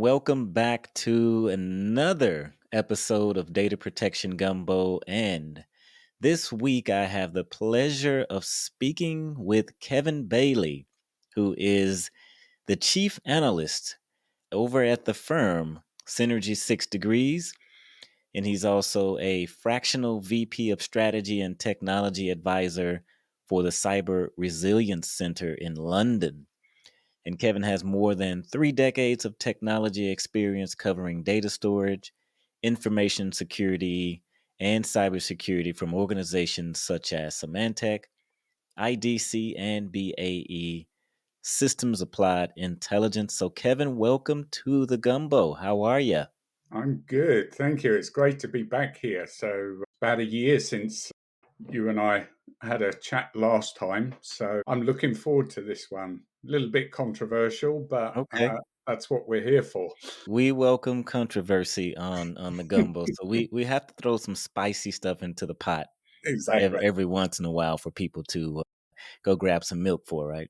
welcome back to another episode of Data Protection Gumbo. And this week I have the pleasure of speaking with Kevin Bailey, who is the chief analyst over at the firm Synergy 6 Degrees. And he's also a fractional VP of Strategy and Technology Advisor for the Cyber Resilience Center in London. And Kevin has more than 3 decades of technology experience covering data storage, information security, and cybersecurity from organizations such as Symantec, IDC, and BAE Systems Applied Intelligence. So, Kevin, welcome to the Gumbo. How are you? I'm good. Thank you. It's great to be back here. So, about a year since you and I had a chat last time. So, I'm looking forward to this one. A little bit controversial, but Okay. that's what we're here for. We welcome controversy on the Gumbo. So, we have to throw some spicy stuff into the pot Exactly. every once in a while for people to go grab some milk for, right?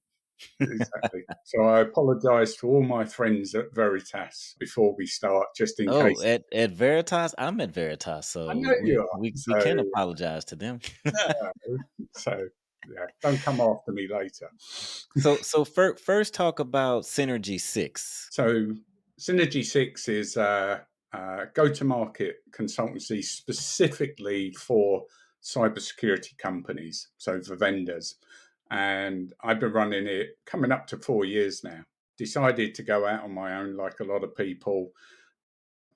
Exactly. So, I apologize to all my friends at Veritas before we start, just in Oh, case. at Veritas? I'm at Veritas, I so know you we are. we we So, can apologize to them. so yeah, don't come after me later. So first talk about Synergy 6. So Synergy 6 is a go-to-market consultancy specifically for cybersecurity companies, so for vendors. And I've been running it coming up to 4 years now. Decided to go out on my own like a lot of people.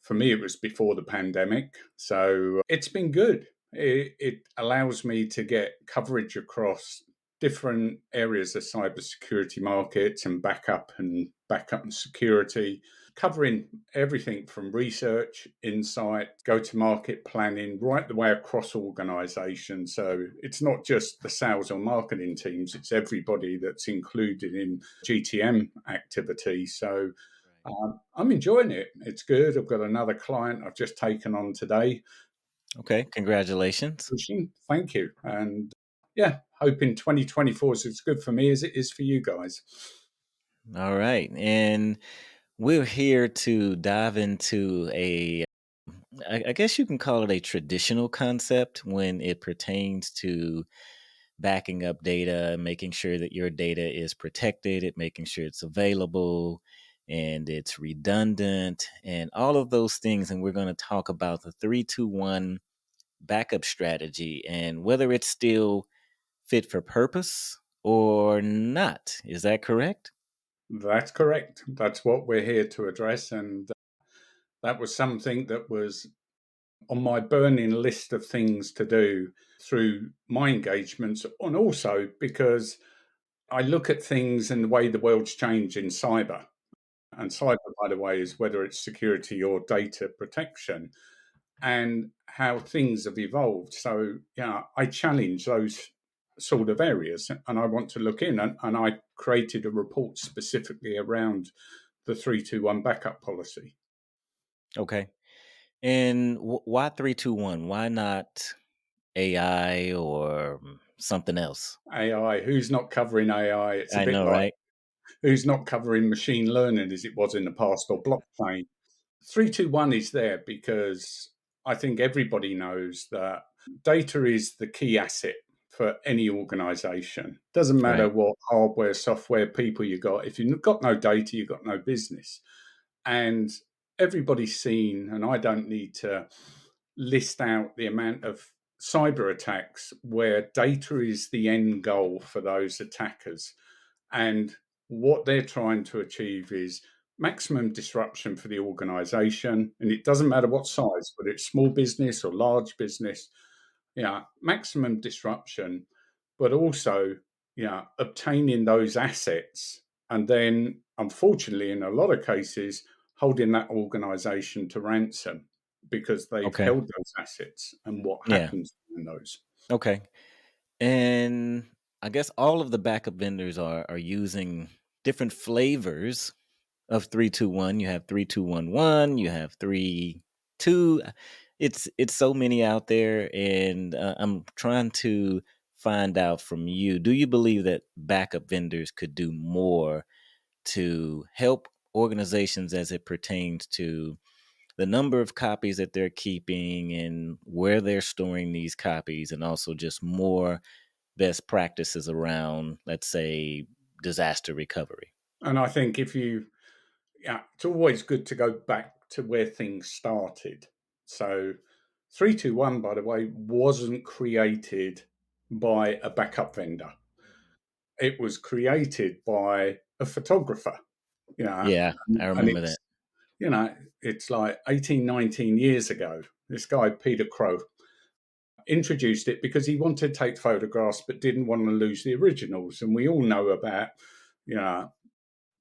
For me, it was before the pandemic. So it's been good. It allows me to get coverage across different areas of cybersecurity markets and backup and security, covering everything from research, insight, go to market planning, right the way across organizations. So it's not just the sales or marketing teams, it's everybody that's included in GTM activity. So I'm enjoying it. It's good. I've got another client I've just taken on today. Okay, congratulations. Thank you. And yeah, hoping 2024 is as good for me as it is for you guys. All right. And we're here to dive into I guess you can call it a traditional concept when it pertains to backing up data, making sure that your data is protected, making sure it's available and it's redundant and all of those things. And we're going to talk about the 3-2-1 backup strategy and whether it's still fit for purpose or not. Is that correct? That's correct. That's what we're here to address. And that was something that was on my burning list of things to do through my engagements. And also because I look at things and the way the world's changed in cyber. And cyber, by the way, is whether it's security or data protection and how things have evolved. So, yeah, I challenge those sort of areas and I want to look in. And I created a report specifically around the 3-2-1 backup policy. Okay. And why 3-2-1? Why not AI or something else? AI, who's not covering AI? It's a I bit know, like right? who's not covering machine learning as it was in the past or blockchain. 3-2-1 is there because I think everybody knows that data is the key asset for any organization. Doesn't matter Right. what hardware, software, people you got. If you've got no data, you've got no business. And everybody's seen, and I don't need to list out the amount of cyber attacks where data is the end goal for those attackers. And what they're trying to achieve is maximum disruption for the organization. And it doesn't matter what size, whether it's small business or large business, yeah, maximum disruption, but also, yeah, obtaining those assets. And then, unfortunately, in a lot of cases, holding that organization to ransom because they've Okay. held those assets and what Yeah. happens in those. Okay. And I guess all of the backup vendors are using different flavors of 3-2-1. You have 3-2-1-1, you have 3-2. It's so many out there, and I'm trying to find out from you. Do you believe that backup vendors could do more to help organizations as it pertains to the number of copies that they're keeping and where they're storing these copies, and also just more best practices around, let's say, disaster recovery. And I think it's always good to go back to where things started. So 321, by the way, wasn't created by a backup vendor. It was created by a photographer, you know, Yeah, I and remember it's, that. it's like 18, 19 years ago. This guy, Peter Crow, introduced it because he wanted to take photographs but didn't want to lose the originals. And we all know about, you know,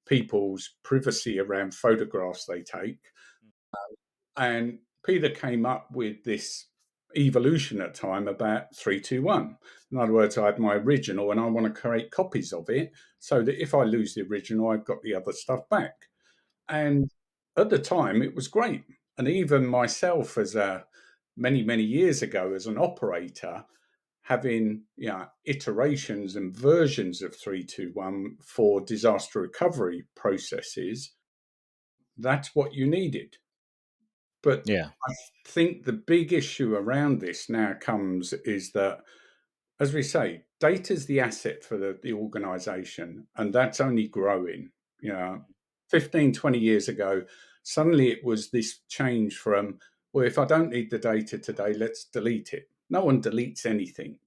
people's privacy around photographs they take. And Peter came up with this evolution at time about 321. In other words, I have my original and I want to create copies of it so that if I lose the original, I've got the other stuff back. And at the time, it was great. And even myself, as a many, many years ago, as an operator, having iterations and versions of 321 for disaster recovery processes, that's what you needed. But Yeah. I think the big issue around this now comes is that, as we say, data is the asset for the organization, and that's only growing. You know, 15, 20 years ago, suddenly it was this change from, well, if I don't need the data today, let's delete it. No one deletes anything.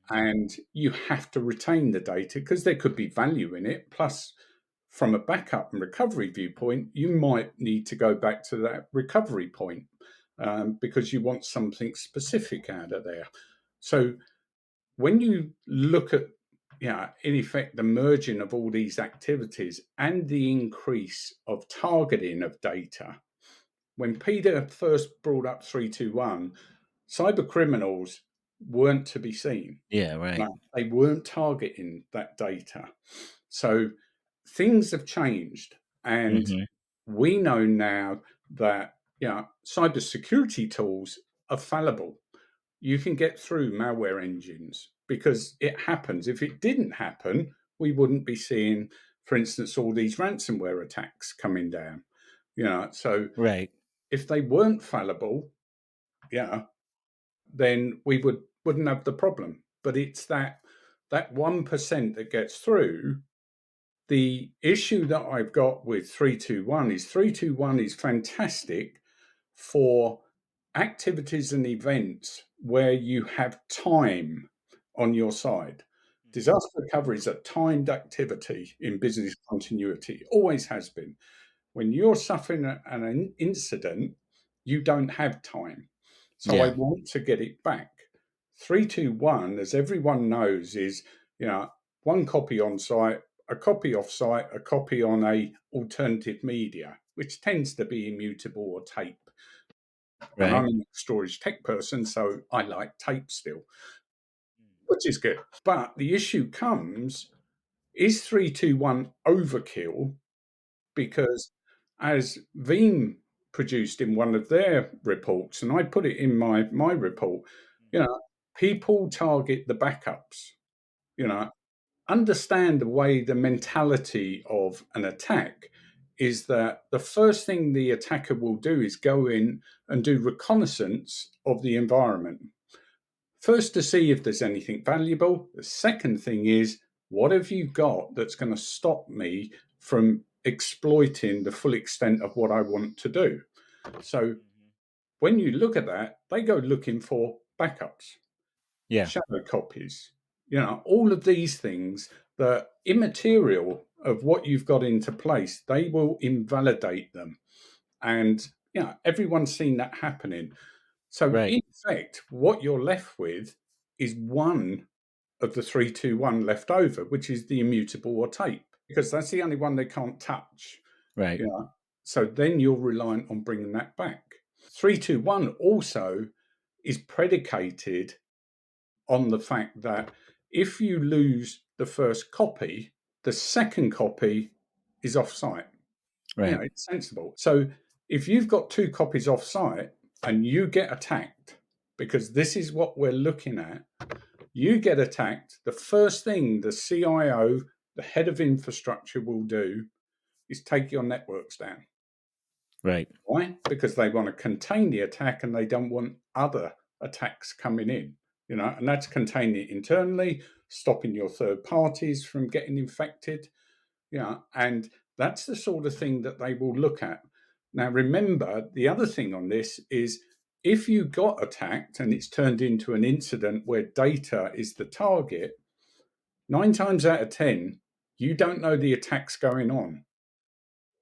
And you have to retain the data because there could be value in it. Plus, from a backup and recovery viewpoint, you might need to go back to that recovery point because you want something specific out of there. So when you look at, in effect, the merging of all these activities and the increase of targeting of data, when Peter first brought up 321, cyber criminals weren't to be seen. Yeah, right. They weren't targeting that data. So things have changed, and Hmm. we know now that cybersecurity tools are fallible. You can get through malware engines because it happens. If it didn't happen, we wouldn't be seeing, for instance, all these ransomware attacks coming down. So Right. if they weren't fallible, yeah, then we wouldn't have the problem. But it's that 1% that gets through. The issue that I've got with 321 is fantastic for activities and events where you have time on your side. Disaster recovery is a timed activity in business continuity, always has been. When you're suffering an incident, you don't have time. So I Yeah. want to get it back. 321, as everyone knows, is one copy on site, a copy off site, a copy on a alternative media, which tends to be immutable or tape. And Right. I'm a storage tech person, so I like tape still, which is good. But the issue comes, is 321 overkill? Because as Veeam produced in one of their reports, and I put it in my report, you know, people target the backups, you know, understand the way the mentality of an attack is that the first thing the attacker will do is go in and do reconnaissance of the environment. First, to see if there's anything valuable. The second thing is, what have you got that's going to stop me from exploiting the full extent of what I want to do? So when you look at that, they go looking for backups, Yeah. shadow copies, all of these things that immaterial of what you've got into place, they will invalidate them. And everyone's seen that happening. So Right. in effect, what you're left with is one of the 321 left over, which is the immutable or tape, because that's the only one they can't touch. Right. So then you're reliant on bringing that back. 321 also is predicated on the fact that if you lose the first copy, the second copy is off-site. Right. It's sensible. So if you've got two copies off-site and you get attacked, because this is what we're looking at, you get attacked, the first thing the CIO, the head of infrastructure, will do is take your networks down. Right. Why? Because they want to contain the attack and they don't want other attacks coming in, and that's containing it internally, stopping your third parties from getting infected, and that's the sort of thing that they will look at. Now, remember, the other thing on this is if you got attacked and it's turned into an incident where data is the target, 9 times out of 10, you don't know the attack's going on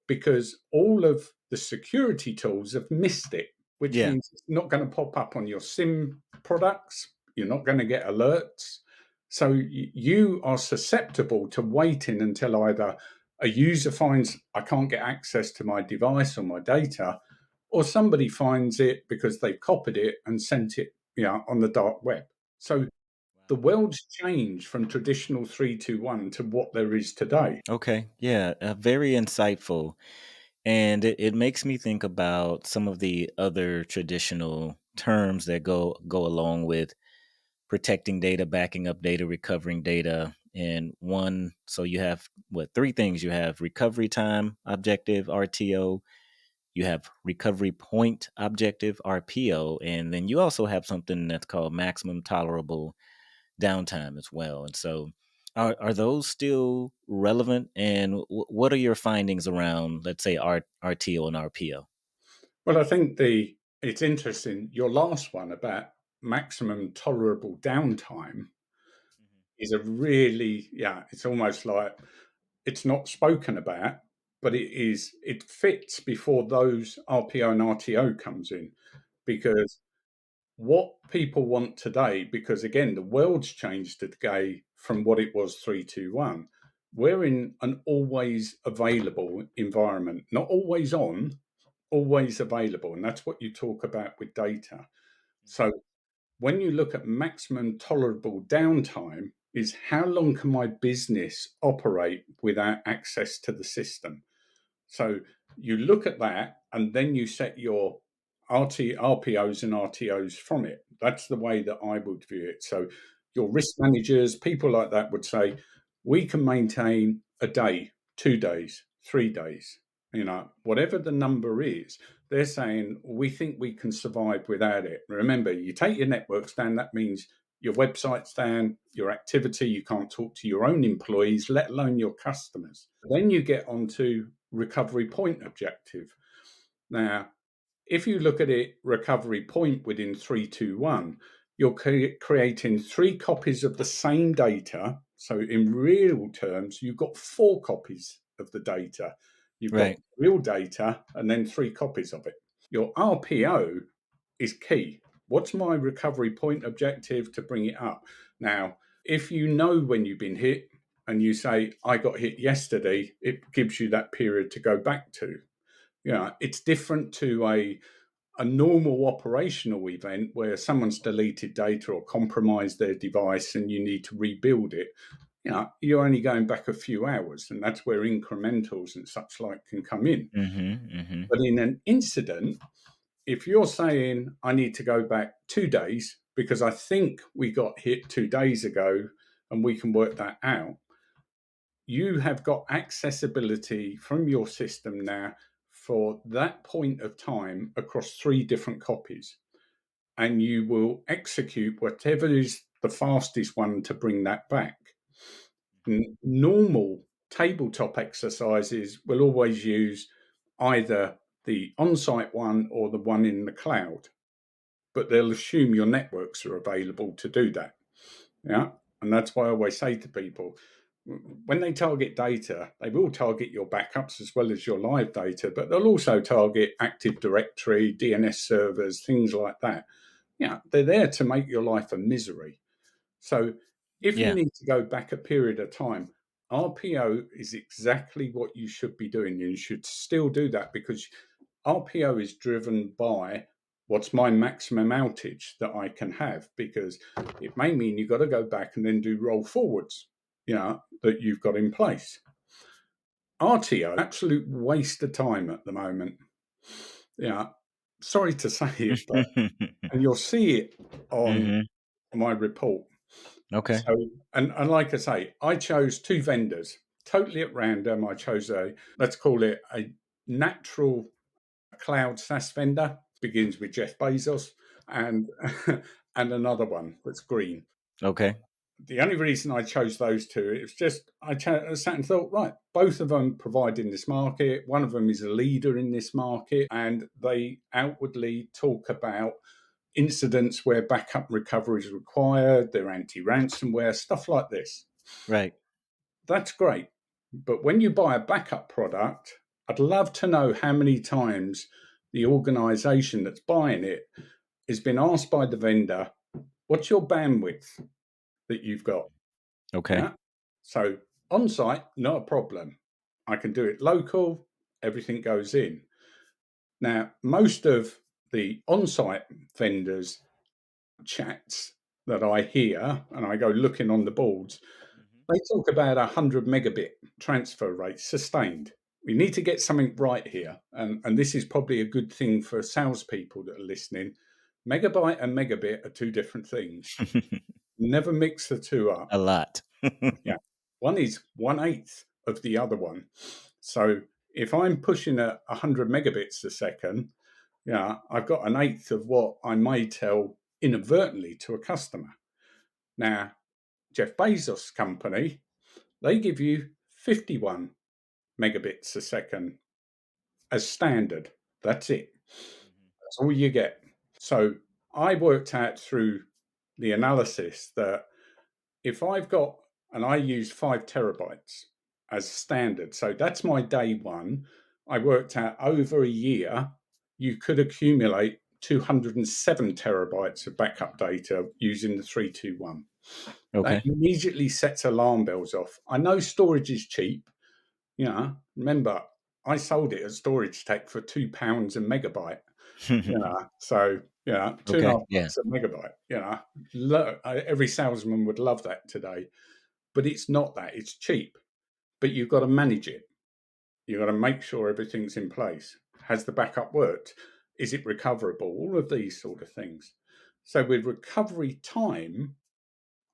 because all of the security tools have missed it, which Yeah. means it's not going to pop up on your SIM products. You're not going to get alerts. So you are susceptible to waiting until either a user finds I can't get access to my device or my data, or somebody finds it because they've copied it and sent it, on the dark web. So the Wow. world's changed from traditional 321 to what there is today. Okay. Yeah. Very insightful. And it makes me think about some of the other traditional terms that go along with protecting data, backing up data, recovering data. And one, so you have what, three things: you have recovery time objective, RTO, you have recovery point objective, RPO, and then you also have something that's called maximum tolerable downtime as well. And so are those still relevant? And what are your findings around, let's say, RTO and RPO? Well, I think it's interesting. Your last one about maximum tolerable downtime Mhm. is a really, it's almost like it's not spoken about, but it fits before those RPO and RTO comes in because what people want today, because again, the world's changed today from what it was 321. We're in an always available environment, not always on, always available. And that's what you talk about with data. So when you look at maximum tolerable downtime, is how long can my business operate without access to the system? So you look at that and then you set your RPOs and RTOs from it. That's the way that I would view it. So your risk managers, people like that would say, we can maintain a day, 2 days, 3 days, whatever the number is. They're saying, we think we can survive without it. Remember, you take your networks down, that means your website's down, your activity, you can't talk to your own employees, let alone your customers. Then you get onto recovery point objective. Now, if you look at it, recovery point within 321, you're creating three copies of the same data. So in real terms, you've got four copies of the data. You've got Right. real data and then three copies of it. Your RPO is key. What's my recovery point objective to bring it up? Now, if you know when you've been hit and you say, I got hit yesterday, it gives you that period to go back to. It's different to a normal operational event where someone's deleted data or compromised their device and you need to rebuild it. You're only going back a few hours, and that's where incrementals and such like can come in. Mm-hmm. But in an incident, if you're saying I need to go back 2 days because I think we got hit 2 days ago and we can work that out, you have got accessibility from your system now for that point of time across three different copies. And you will execute whatever is the fastest one to bring that back. Normal tabletop exercises will always use either the on site one or the one in the cloud, but they'll assume your networks are available to do that. Yeah. And that's why I always say to people, when they target data, they will target your backups as well as your live data, but they'll also target Active Directory, DNS servers, things like that. Yeah, they're there to make your life a misery. So if you Yeah. need to go back a period of time, RPO is exactly what you should be doing. You should still do that because RPO is driven by what's my maximum outage that I can have, because it may mean you've got to go back and then do roll forwards, that you've got in place. RTO, absolute waste of time at the moment. Yeah, sorry to say it, but and you'll see it on Mm-hmm. my report. Okay. So, and like I say, I chose two vendors totally at random. I chose let's call it a natural cloud SaaS vendor, begins with Jeff Bezos, and and another one that's green. Okay. The only reason I chose those two, it was just I sat and thought, right, both of them provide in this market. One of them is a leader in this market, and they outwardly talk about incidents where backup recovery is required. They're anti-ransomware, stuff like this. Right. That's great. But when you buy a backup product, I'd love to know how many times the organization that's buying it has been asked by the vendor, what's your bandwidth that you've got? Okay. Yeah. So on site, not a problem. I can do it local, everything goes in. Now, most of the on site vendors' chats that I hear, and I go looking on the boards, Mhm. they talk about 100 megabit transfer rate sustained. We need to get something right here. And this is probably a good thing for salespeople that are listening. Megabyte and megabit are two different things. Never mix the two up. A lot. Yeah. One is 1/8 of the other one. So if I'm pushing at 100 megabits a second, yeah, I've got an eighth of what I may tell inadvertently to a customer. Now, Jeff Bezos' company, they give you 51 megabits a second as standard. That's it. Mhm. That's all you get. So I worked out through the analysis that if I've got, and I use 5 terabytes as standard, so that's my day one. I worked out over a year, you could accumulate 207 terabytes of backup data using the 321. That Okay. immediately sets alarm bells off. I know storage is cheap. Remember, I sold it as storage tech for £2 a megabyte. So two and a Okay. half Yeah. bucks a megabyte. Every salesman would love that today, but it's not that. It's cheap, but you've got to manage it. You've got to make sure everything's in place. Has the backup worked? Is it recoverable? All of these sort of things. So with recovery time,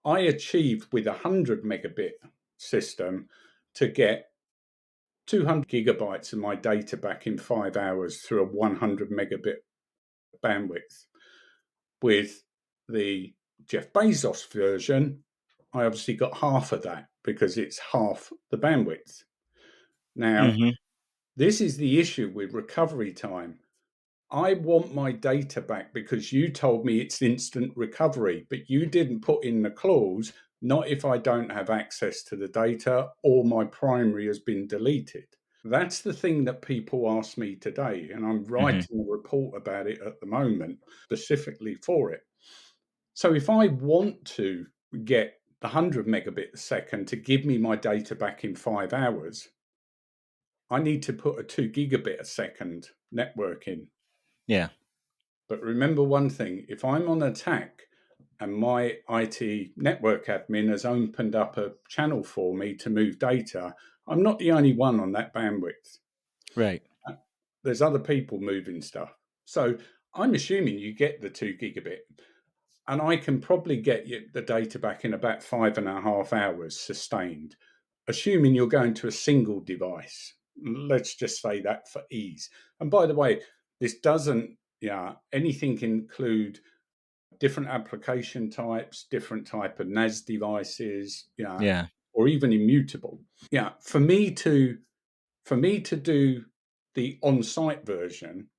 I achieved with a 100 megabit system to get 200 gigabytes of my data back in 5 hours through a 100 megabit bandwidth. With the Jeff Bezos version, I obviously got half of that because it's half the bandwidth. Now, Mhm. this is the issue with recovery time. I want my data back because you told me it's instant recovery, but you didn't put in the clause, not if I don't have access to the data or my primary has been deleted. That's the thing that people ask me today, and I'm Mhm. writing a report about it at the moment specifically for it. So if I want to get the 100 megabit a second to give me my data back in 5 hours, I need to put a 2 gigabit a second network in. Yeah. But remember one thing, if I'm on attack and my IT network admin has opened up a channel for me to move data, I'm not the only one on that bandwidth. Right. There's other people moving stuff. So I'm assuming you get the 2 gigabit, and I can probably get you the data back in about 5.5 hours sustained, assuming you're going to a single device. Let's just say that for ease. And by the way, this doesn't, anything include different application types, different type of NAS devices, Yeah. or even immutable. Yeah, for me to do the on-site version,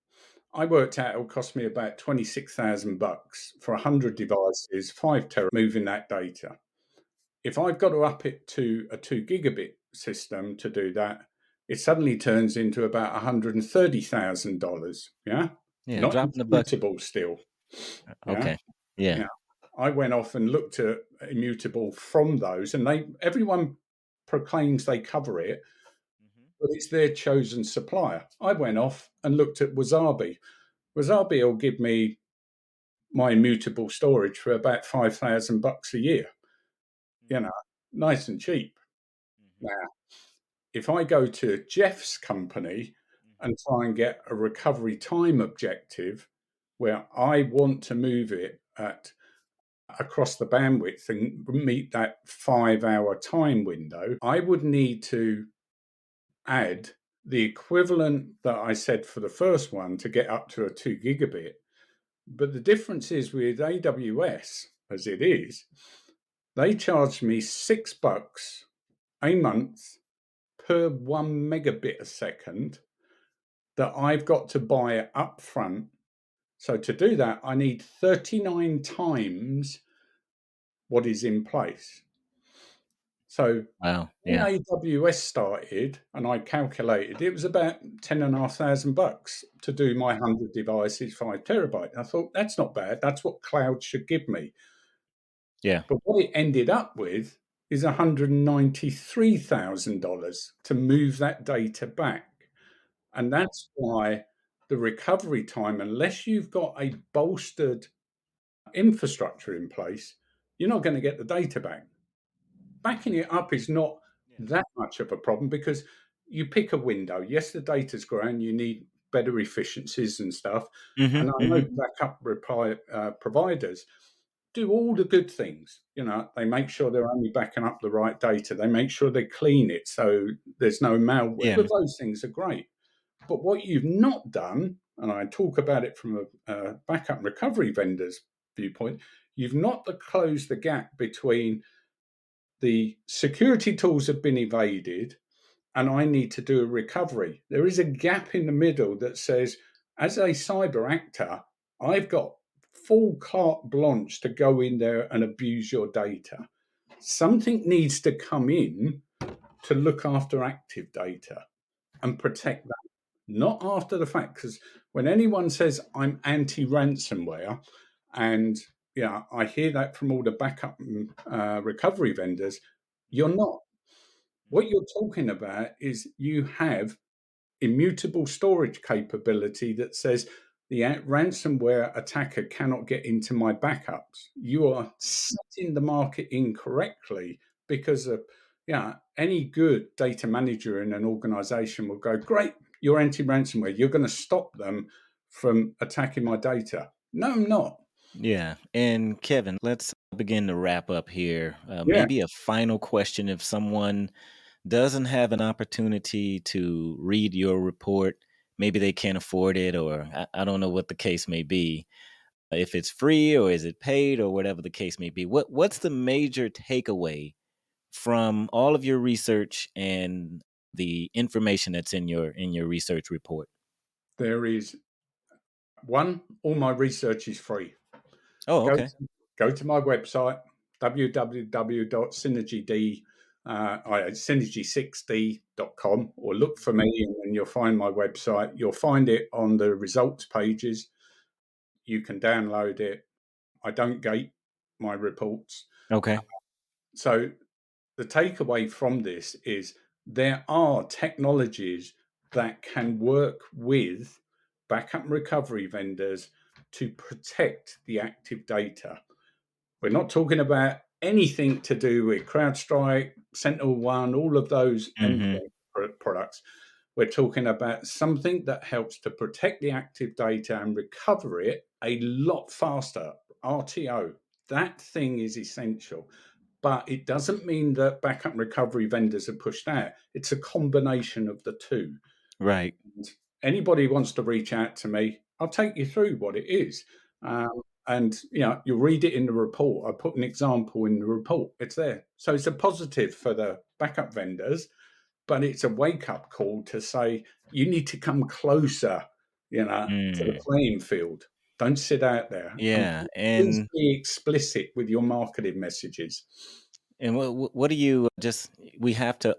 I worked out it will cost me about $26,000 for 100 devices, 5 tera moving that data. If I've got to up it to a 2 gigabit system to do that, it suddenly turns into about $130,000. Yeah, Yeah. not Dropping the bucket. immutable still. Yeah, Okay. Yeah. yeah. I went off and looked at immutable from those, and everyone proclaims they cover it, Mhm. but it's their chosen supplier. I went off and looked at Wasabi. Wasabi will give me my immutable storage for about $5,000 a year. You Mhm. know, nice and cheap. Mhm. Now, if I go to Jeff's company Mhm. and try and get a recovery time objective where I want to move it at across the bandwidth and meet that 5 hour time window, I would need to add the equivalent that I said for the first one to get up to a 2 gigabit. But the difference is with AWS, as it is, they charge me $6 a month per 1 megabit a second that I've got to buy up front. So to do that, I need 39 times what is in place. So Wow. when Yeah. AWS started, and I calculated, it was about $10,500 to do my 100 devices, 5 terabyte. I thought that's not bad. That's what cloud should give me. Yeah. But what it ended up with is $193,000 to move that data back. And that's why the recovery time, unless you've got a bolstered infrastructure in place, you're not going to get the data back. Backing it up is not that much of a problem because you pick a window. Yes, the data's growing, you need better efficiencies and stuff. And I Mm-hmm. know Mm-hmm. providers do all the good things. They make sure they're only backing up the right data. They make sure they clean it so there's no malware. All Yeah. of those things are great. But what you've not done, and I talk about it from a backup recovery vendor's viewpoint, you've not closed the gap between the security tools have been evaded and I need to do a recovery. There is a gap in the middle that says, as a cyber actor, I've got full carte blanche to go in there and abuse your data. Something needs to come in to look after active data and protect that, not after the fact. Because when anyone says I'm anti ransomware, and yeah, I hear that from all the backup recovery vendors, you're not. What you're talking about is you have immutable storage capability that says the ransomware attacker cannot get into my backups. You are setting the market incorrectly because of, yeah, any good data manager in an organization will go, great, you're anti-ransomware. You're going to stop them from attacking my data. No, I'm not. Yeah. And Kevin, let's begin to wrap up here. Yeah, Maybe a final question: if someone doesn't have an opportunity to read your report, maybe they can't afford it, or I don't know what the case may be. If it's free or is it paid or whatever the case may be, what's the major takeaway from all of your research and the information that's in your research report? there is one. All my research is free. Oh, Go okay. to, go to my website, synergy6d.com, or look for me and you'll find my website. You'll find it on the results pages. You can download it. I don't gate my reports. Okay. So the takeaway from this is there are technologies that can work with backup and recovery vendors to protect the active data. We're not talking about anything to do with CrowdStrike, SentinelOne, all of those Mm-hmm. endpoint products. We're talking about something that helps to protect the active data and recover it a lot faster. RTO, that thing is essential. But it doesn't mean that backup recovery vendors are pushed out. It's a combination of the two. Right. Anybody wants to reach out to me, I'll take you through what it is. And you'll read it in the report. I put an example in the report. It's there. So it's a positive for the backup vendors, but it's a wake-up call to say you need to come closer, to the Mm. playing field. Don't sit out there. And Yeah. please And be explicit with your marketing messages. and what do you just we have to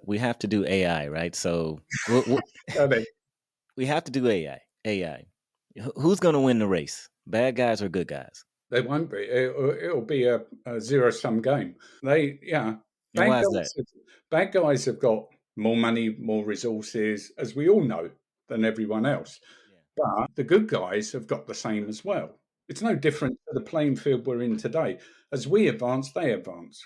do AI, right? So what They we have to do AI. AI. Who's going to win the race? Bad guys or good guys? they won't be. It'll be a zero-sum game. And Bad why is that? guys. Bad guys have got more money, more resources, as we all know, than everyone else. Yeah. But the good guys have got the same as well. It's no different to the playing field we're in today. As we advance, they advance.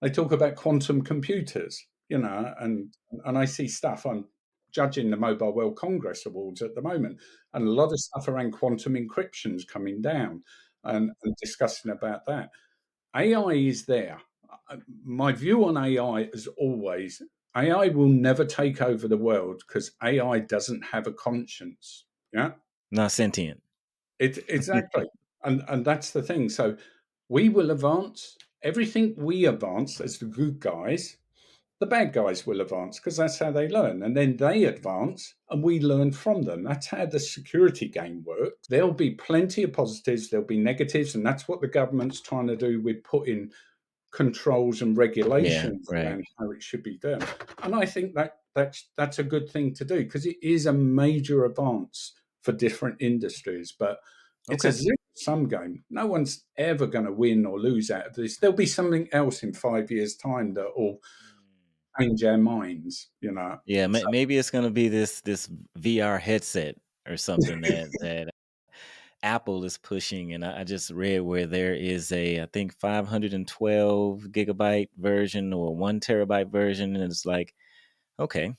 They talk about quantum computers, and I see stuff. I'm judging the Mobile World Congress Awards at the moment, and a lot of stuff around quantum encryptions coming down and discussing about that. AI is there. My view on AI is always AI will never take over the world because AI doesn't have a conscience. Yeah, Not sentient. exactly, and that's the thing. So we will advance everything we advance as the good guys. The bad guys will advance because that's how they learn, and then they advance and we learn from them. That's how the security game works. There'll be plenty of positives, there'll be negatives, and that's what the government's trying to do with putting controls and Yeah, regulations right. around how it should be done. And I think that's a good thing to do because it is a major advance for different industries. But it's a Okay. zero sum game. No one's ever going to win or lose out of this. There'll be something else in 5 years' time that will change our minds. Yeah, So, maybe it's gonna be this VR headset or something that Apple is pushing, and I just read where there is a, I think, 512 gigabyte version or 1 terabyte version, and it's like, okay,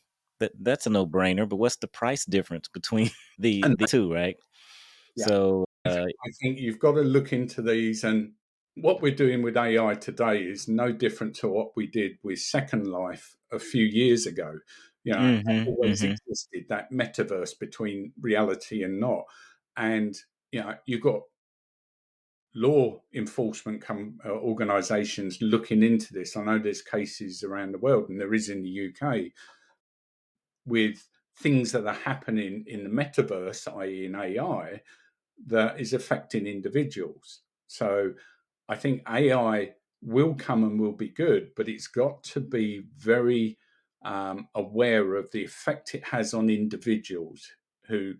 that's a no brainer. But what's the price difference between and the two, right? yeah, So, I think you've got to look into these. And what we're doing with AI today is no different to what we did with Second Life a few years ago. That hmm always hmm existed, that metaverse between reality and not. And, you've got law enforcement organizations looking into this. I know there's cases around the world, and there is in the UK, with things that are happening in the metaverse, i.e., in AI, that is affecting individuals. So I think AI will come and will be good, but it's got to be very aware of the effect it has on individuals who,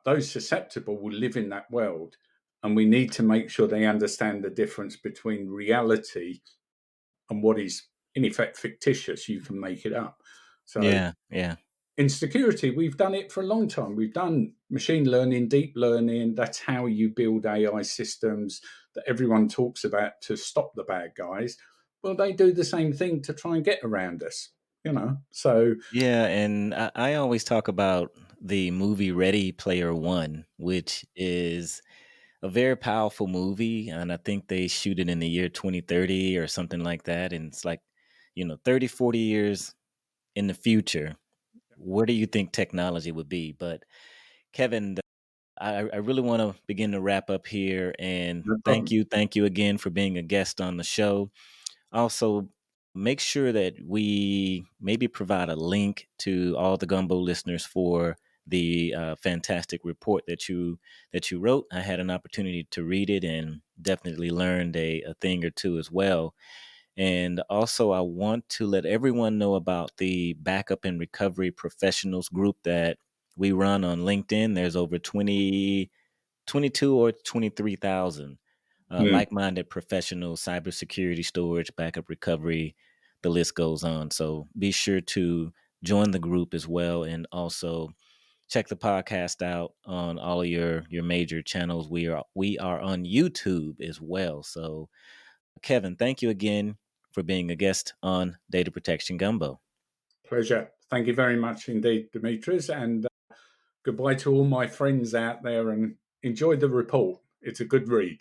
those susceptible will live in that world. And we need to make sure they understand the difference between reality and what is, in effect, fictitious. You can make it up. So yeah, yeah. in security, we've done it for a long time. We've done machine learning, deep learning. That's how you build AI systems that everyone talks about to stop the bad guys. Well, they do the same thing to try and get around us. So, Yeah, and I always talk about the movie Ready Player One, which is a very powerful movie, and I think they shoot it in the year 2030 or something like that. And it's like, 30, 40 years in the future, where do you think technology would be? But Kevin, I really want to begin to wrap up here, and no problem. thank you again for being a guest on the show. Also, make sure that we maybe provide a link to all the Gumbo listeners for the fantastic report that you wrote. I had an opportunity to read it and definitely learned a thing or two as well. And also, I want to let everyone know about the backup and recovery professionals group that we run on LinkedIn. There's over 22 or 23,000 Mm, like-minded professional cybersecurity, storage, backup recovery. The list goes on. So be sure to join the group as well, and also check the podcast out on all of your major channels. We are on YouTube as well. So Kevin, thank you again for being a guest on Data Protection Gumbo. pleasure. Thank you very much indeed, Demetrius. And goodbye to all my friends out there, and enjoy the report. It's a good read.